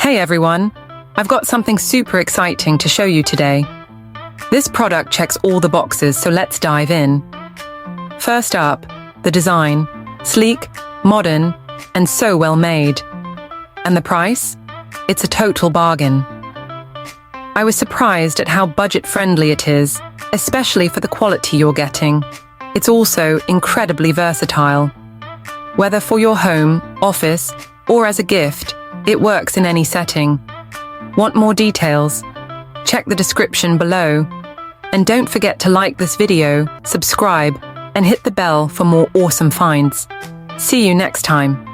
Hey everyone, I've got something super exciting to show you today. This product checks all the boxes, so let's dive in. First up, the design. Sleek, modern, and so well made. And the price? It's a total bargain. I was surprised at how budget-friendly it is, especially for the quality you're getting. It's also incredibly versatile. Whether for your home, office, or as a gift, it works in any setting. Want more details? Check the description below. And don't forget to like this video, subscribe, and hit the bell for more awesome finds. See you next time.